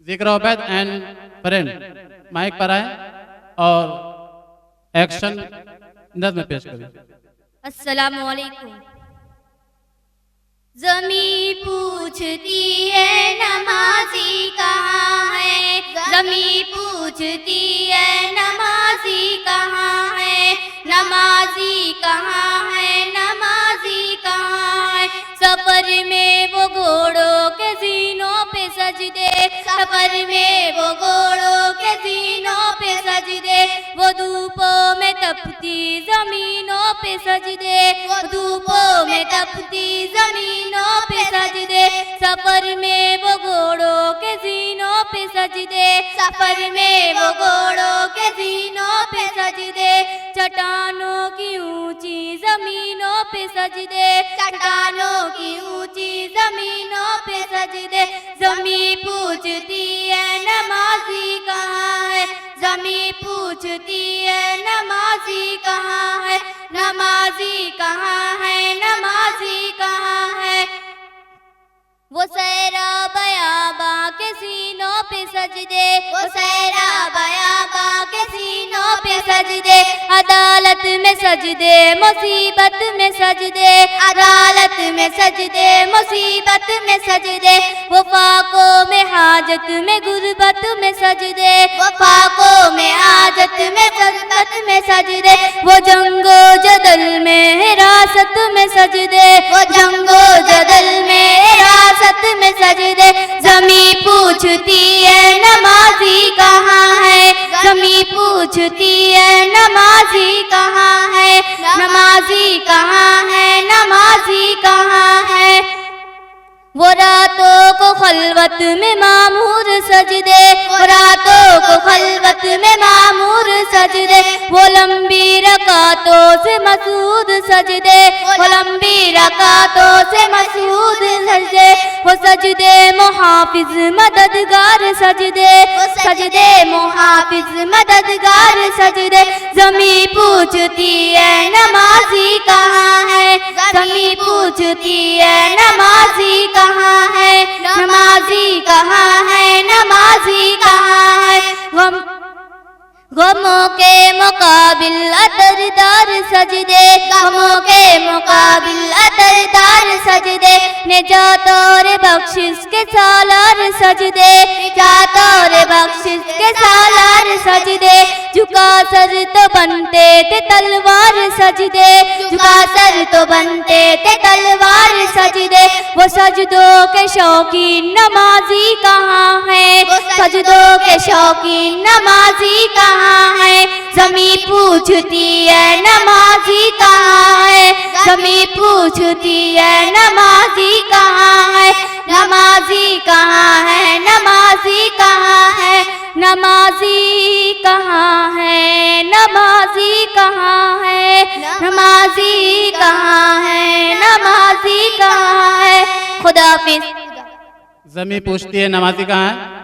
जिक्र Ubaid and friend mic पर आए और एक्शन नज़्म पेश करें। अस्सलामु अलैकुम। ज़मी पूछती है नमाज़ी कहाँ है, ज़मी पूछती है नमाज़ी कहाँ है, नमाज़ी कहाँ है, नमाज़ी कहाँ है। सफ़र में वो घोड़ों के ज़ीनों पे सजदे, सफ़र में वो घोड़ों के ज़ीनों पे सजदे, वो धूपों में तपती ज़मीनों पे सजदे, वो धूपों में तपती ज़मीनों पे सजदे। सफ़र में वो घोड़ों के ज़ीनों पे सजदे, सफ़र में वो घोड़ों के ज़ीनों पे सजदे। चट्टानों की ऊंची ज़मीनों पे सजदे, चट्टानों की ऊंची ज़मीनों पे सजदे। ज़मी पूछती है नमाज़ी कहाँ है, ज़मी पूछती है नमाज़ी कहाँ है, नमाज़ी कहाँ है, नमाज़ी कहाँ है। वो सहरा बयाबा के सीनों पे सजदे, वो सहरा बयाबा के सीनों पे सजदे। अदालत में सजदे, मुसीबत में सजदे, अदालत में सजदे, मुसीबत में सजदे। वो फाकों में हाजत में गुर्बत में सजदे, वो फाकों में हाजत में गुर्बत में सजदे। वो जंगो जदल में हिरासत में सजदे, वो जंगो जदल में हिरासत में सजदे। ज़मी पूछती है नमाज़ी कहाँ है, ज़मी पूछती है नमाज़ी कहाँ है, नमाज़ी कहाँ है, नमाज़ी कहाँ है। वो रातों को खलवत में मामूर सजदे, वो रातों को खलवत में मामूर सजदे। वो लंबी रकातों से मसूद सजदे, वो लंबी रकातों से मसूद सजदे। वो सजदे मुहाफिज मददगार सजदे, वो सजदे मुहाफिज मददगार सजदे। ज़मी पूछती है नमाज़ी कहाँ है, ज़मी पूछती है नमाज़ी कहाँ है, नमाज़ी कहाँ है, नमाज़ी कहाँ है। गमों के मुकाबिल अतरदार सजदे, गमों के मुकाबिल अतरदार सजदे। निजात और बख्शिश के सालार सजदे, निजात और बख्शिश के सालार सजदे। झुका सर तो बनते थे तलवार सजदे, झुका सर तो बनते थे तलवार सजदे। वो सजदों के शौकीन नमाज़ी कहाँ है, सजदों के शौकीन नमाज़ी कहाँ है। ज़मी पूछती है नमाज़ी कहाँ है, ज़मी पूछती है नमाज़ी कहाँ है, नमाज़ी कहाँ है, नमाज़ी कहाँ है, नमाज़ी कहाँ है, नमाज़ी कहाँ है, नमाज़ी कहाँ है, नमाज़ी कहाँ है। खुदा हाफिज़। ज़मी पूछती है नमाज़ी कहाँ है।